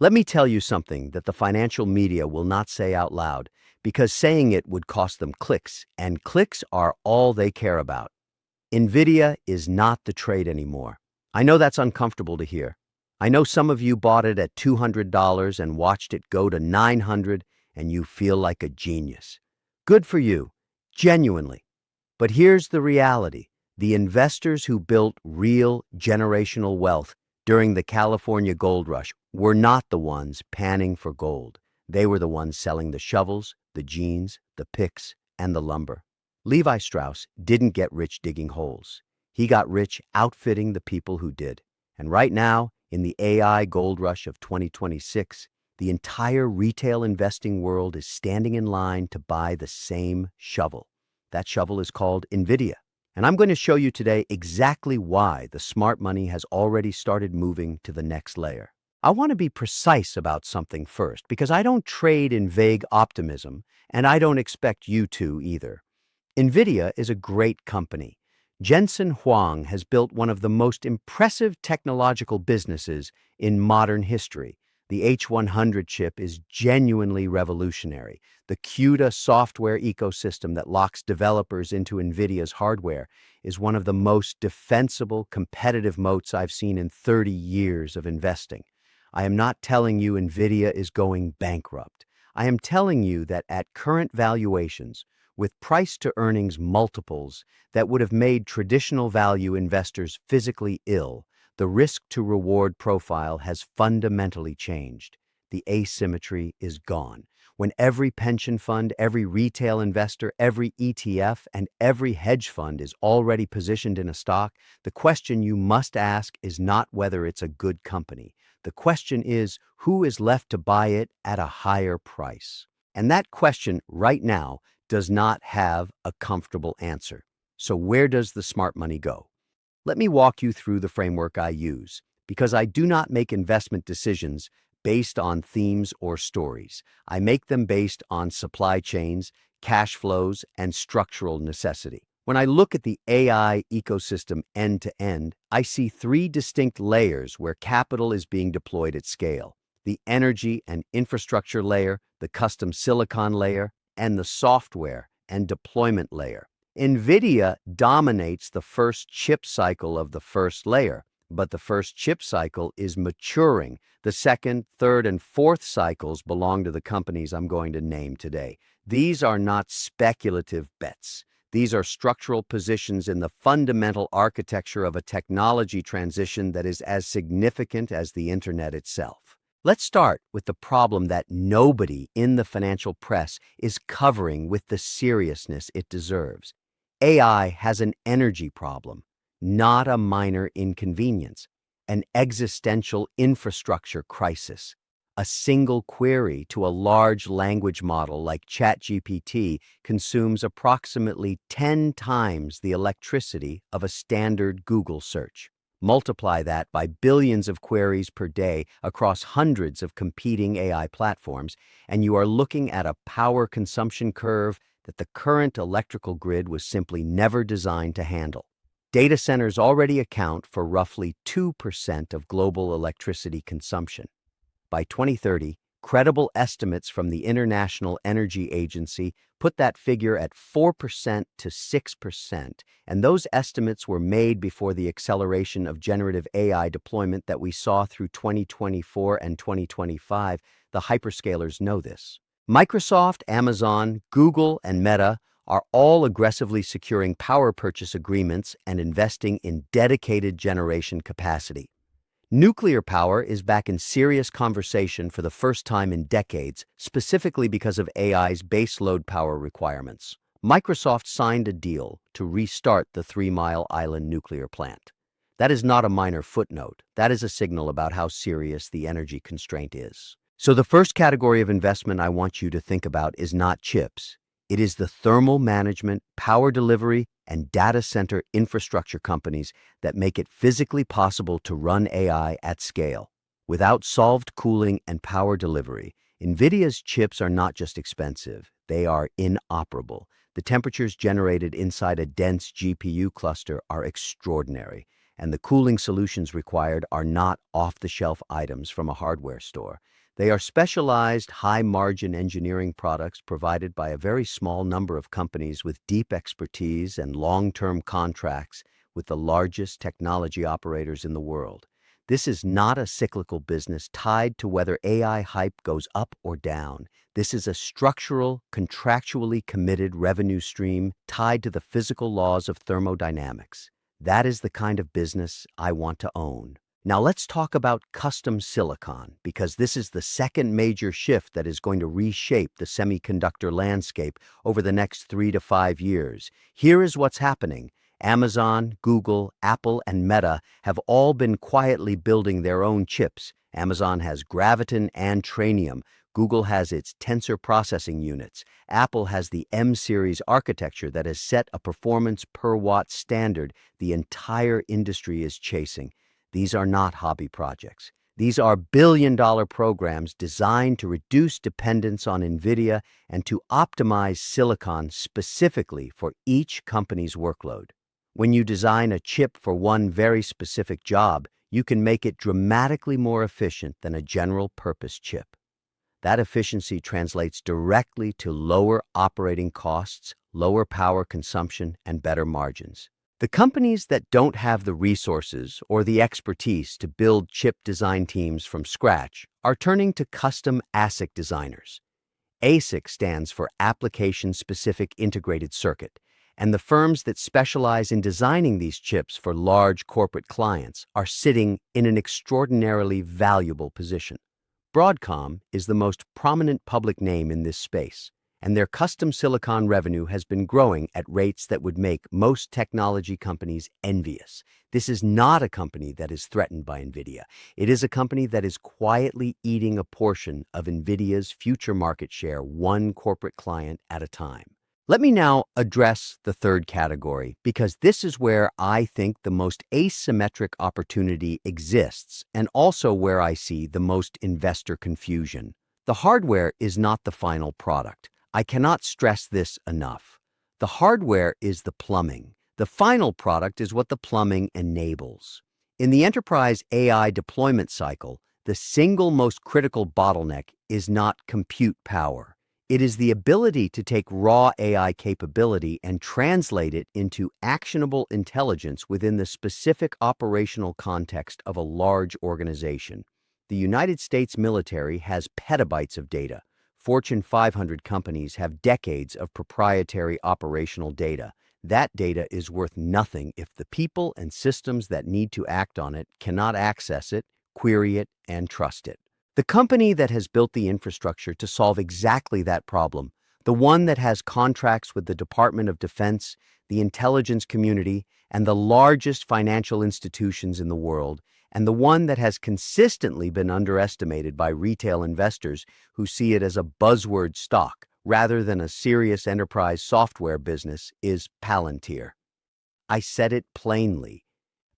Let me tell you something that the financial media will not say out loud, because saying it would cost them clicks, and clicks are all they care about. NVIDIA is not the trade anymore. I know that's uncomfortable to hear. I know some of you bought it at $200 and watched it go to $900 and you feel like a genius. Good for you, genuinely. But here's the reality. The investors who built real generational wealth during the California gold rush were not the ones panning for gold. They were the ones selling the shovels, the jeans, the picks, and the lumber. Levi Strauss didn't get rich digging holes. He got rich outfitting the people who did. And right now, in the AI gold rush of 2026, the entire retail investing world is standing in line to buy the same shovel. That shovel is called NVIDIA. And I'm going to show you today exactly why the smart money has already started moving to the next layer. I want to be precise about something first, because I don't trade in vague optimism, and I don't expect you to either. NVIDIA is a great company. Jensen Huang has built one of the most impressive technological businesses in modern history. The H100 chip is genuinely revolutionary. The CUDA software ecosystem that locks developers into NVIDIA's hardware is one of the most defensible, competitive moats I've seen in 30 years of investing. I am not telling you NVIDIA is going bankrupt. I am telling you that at current valuations, with price-to-earnings multiples that would have made traditional value investors physically ill, the risk-to-reward profile has fundamentally changed. The asymmetry is gone. When every pension fund, every retail investor, every ETF, and every hedge fund is already positioned in a stock, the question you must ask is not whether it's a good company. The question is, who is left to buy it at a higher price? And that question, right now, does not have a comfortable answer. So where does the smart money go? Let me walk you through the framework I use, because I do not make investment decisions based on themes or stories. I make them based on supply chains, cash flows, and structural necessity. When I look at the AI ecosystem end to end, I see three distinct layers where capital is being deployed at scale: the energy and infrastructure layer, the custom silicon layer, and the software and deployment layer. NVIDIA dominates the first chip cycle of the first layer, but the first chip cycle is maturing. The second, third, and fourth cycles belong to the companies I'm going to name today. These are not speculative bets. These are structural positions in the fundamental architecture of a technology transition that is as significant as the internet itself. Let's start with the problem that nobody in the financial press is covering with the seriousness it deserves. AI has an energy problem, not a minor inconvenience, an existential infrastructure crisis. A single query to a large language model like ChatGPT consumes approximately 10 times the electricity of a standard Google search. Multiply that by billions of queries per day across hundreds of competing AI platforms, and you are looking at a power consumption curve that the current electrical grid was simply never designed to handle. Data centers already account for roughly 2% of global electricity consumption. By 2030, credible estimates from the International Energy Agency put that figure at 4% to 6%, and those estimates were made before the acceleration of generative AI deployment that we saw through 2024 and 2025. The hyperscalers know this. Microsoft, Amazon, Google, and Meta are all aggressively securing power purchase agreements and investing in dedicated generation capacity. Nuclear power is back in serious conversation for the first time in decades, specifically because of AI's baseload power requirements. Microsoft signed a deal to restart the 3 Mile Island nuclear plant. That is not a minor footnote. That is a signal about how serious the energy constraint is. So the first category of investment I want you to think about is not chips. It is the thermal management, power delivery, and data center infrastructure companies that make it physically possible to run AI at scale. Without solved cooling and power delivery, NVIDIA's chips are not just expensive, they are inoperable. The temperatures generated inside a dense GPU cluster are extraordinary, and the cooling solutions required are not off-the-shelf items from a hardware store. They are specialized, high-margin engineering products provided by a very small number of companies with deep expertise and long-term contracts with the largest technology operators in the world. This is not a cyclical business tied to whether AI hype goes up or down. This is a structural, contractually committed revenue stream tied to the physical laws of thermodynamics. That is the kind of business I want to own. Now let's talk about custom silicon, because this is the second major shift that is going to reshape the semiconductor landscape over the next 3 to 5 years. Here is what's happening. Amazon, Google, Apple, and Meta have all been quietly building their own chips. Amazon has Graviton and Trainium. Google has its tensor processing units. Apple has the M-series architecture that has set a performance per watt standard the entire industry is chasing. These are not hobby projects. These are billion-dollar programs designed to reduce dependence on NVIDIA and to optimize silicon specifically for each company's workload. When you design a chip for one very specific job, you can make it dramatically more efficient than a general-purpose chip. That efficiency translates directly to lower operating costs, lower power consumption, and better margins. The companies that don't have the resources or the expertise to build chip design teams from scratch are turning to custom ASIC designers. ASIC stands for Application-Specific Integrated Circuit, and the firms that specialize in designing these chips for large corporate clients are sitting in an extraordinarily valuable position. Broadcom is the most prominent public name in this space, and their custom silicon revenue has been growing at rates that would make most technology companies envious. This is not a company that is threatened by NVIDIA. It is a company that is quietly eating a portion of NVIDIA's future market share, one corporate client at a time. Let me now address the third category, because this is where I think the most asymmetric opportunity exists and also where I see the most investor confusion. The hardware is not the final product. I cannot stress this enough. The hardware is the plumbing. The final product is what the plumbing enables. In the enterprise AI deployment cycle, the single most critical bottleneck is not compute power. It is the ability to take raw AI capability and translate it into actionable intelligence within the specific operational context of a large organization. The United States military has petabytes of data. Fortune 500 companies have decades of proprietary operational data. That data is worth nothing if the people and systems that need to act on it cannot access it, query it, and trust it. The company that has built the infrastructure to solve exactly that problem, the one that has contracts with the Department of Defense, the intelligence community, and the largest financial institutions in the world, and the one that has consistently been underestimated by retail investors who see it as a buzzword stock rather than a serious enterprise software business, is Palantir. I said it plainly.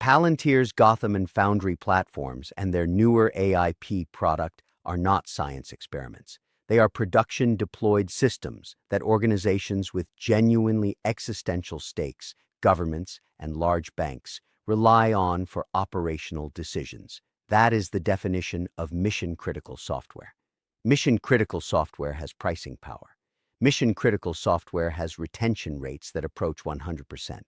Palantir's Gotham and Foundry platforms and their newer AIP product are not science experiments. They are production-deployed systems that organizations with genuinely existential stakes, governments, and large banks rely on for operational decisions. That is the definition of mission-critical software. Mission-critical software has pricing power. Mission-critical software has retention rates that approach 100%.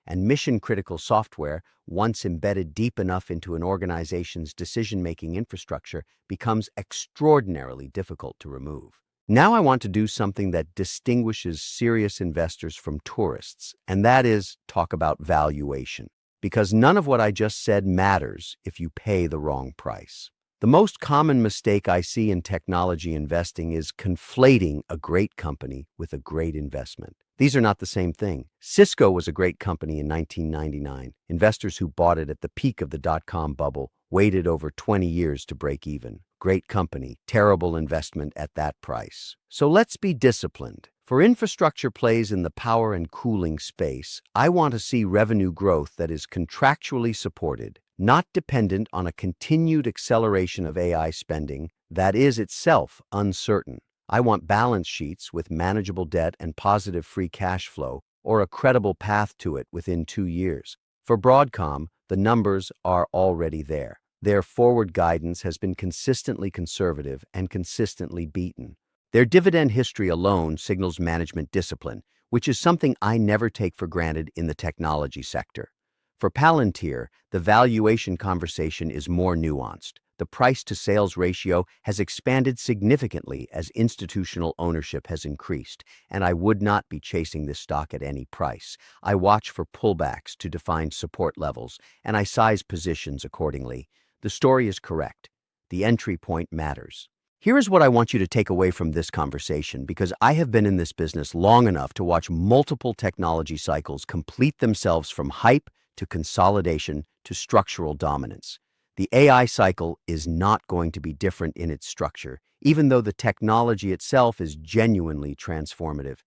And mission-critical software, once embedded deep enough into an organization's decision-making infrastructure, becomes extraordinarily difficult to remove. Now I want to do something that distinguishes serious investors from tourists, and that is talk about valuation. Because none of what I just said matters if you pay the wrong price. The most common mistake I see in technology investing is conflating a great company with a great investment. These are not the same thing. Cisco was a great company in 1999. Investors who bought it at the peak of the dot-com bubble waited over 20 years to break even. Great company, terrible investment at that price. So let's be disciplined. For infrastructure plays in the power and cooling space, I want to see revenue growth that is contractually supported, not dependent on a continued acceleration of AI spending that is itself uncertain. I want balance sheets with manageable debt and positive free cash flow, or a credible path to it within 2 years. For Broadcom, The numbers are already there. Their forward guidance has been consistently conservative and consistently beaten. Their dividend history alone signals management discipline, which is something I never take for granted in the technology sector. For Palantir, the valuation conversation is more nuanced. The price-to-sales ratio has expanded significantly as institutional ownership has increased, and I would not be chasing this stock at any price. I watch for pullbacks to define support levels, and I size positions accordingly. The story is correct. The entry point matters. Here is what I want you to take away from this conversation, because I have been in this business long enough to watch multiple technology cycles complete themselves from hype to consolidation to structural dominance. The AI cycle is not going to be different in its structure, even though the technology itself is genuinely transformative.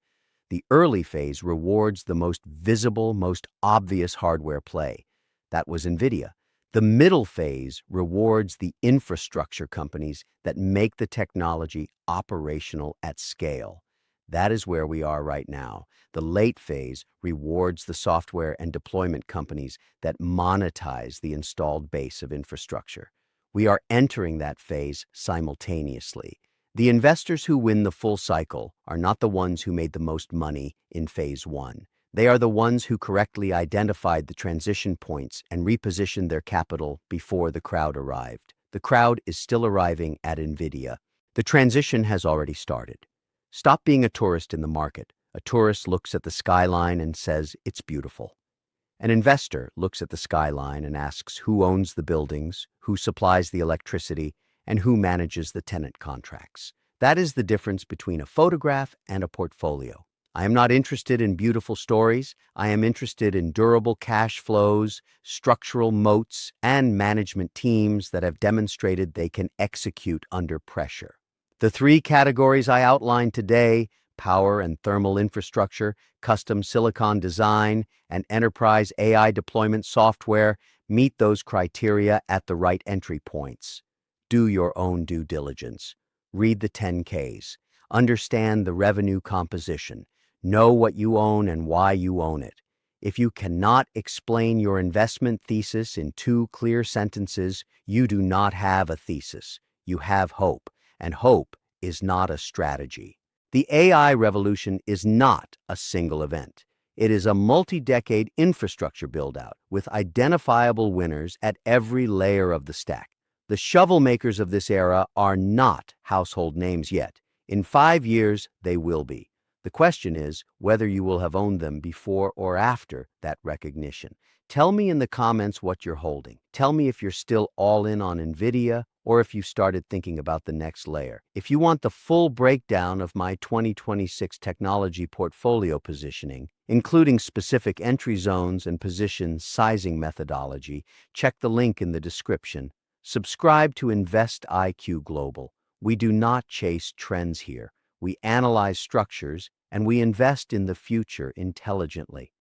The early phase rewards the most visible, most obvious hardware play. That was NVIDIA. The middle phase rewards the infrastructure companies that make the technology operational at scale. That is where we are right now. The late phase rewards the software and deployment companies that monetize the installed base of infrastructure. We are entering that phase simultaneously. The investors who win the full cycle are not the ones who made the most money in phase one. They are the ones who correctly identified the transition points and repositioned their capital before the crowd arrived. The crowd is still arriving at NVIDIA. The transition has already started. Stop being a tourist in the market. A tourist looks at the skyline and says, "It's beautiful." An investor looks at the skyline and asks who owns the buildings, who supplies the electricity, and who manages the tenant contracts. That is the difference between a photograph and a portfolio. I am not interested in beautiful stories. I am interested in durable cash flows, structural moats, and management teams that have demonstrated they can execute under pressure. The three categories I outlined today, power and thermal infrastructure, custom silicon design, and enterprise AI deployment software, meet those criteria at the right entry points. Do your own due diligence. Read the 10Ks. Understand the revenue composition. Know what you own and why you own it. If you cannot explain your investment thesis in 2 clear sentences, you do not have a thesis. You have hope, and hope is not a strategy. The AI revolution is not a single event. It is a multi-decade infrastructure build-out with identifiable winners at every layer of the stack. The shovel makers of this era are not household names yet. In 5 years, they will be. The question is whether you will have owned them before or after that recognition. Tell me in the comments what you're holding. Tell me if you're still all in on NVIDIA or if you started thinking about the next layer. If you want the full breakdown of my 2026 technology portfolio positioning, including specific entry zones and position sizing methodology, check the link in the description. Subscribe to InvestIQ Global. We do not chase trends here. We analyze structures, and we invest in the future intelligently.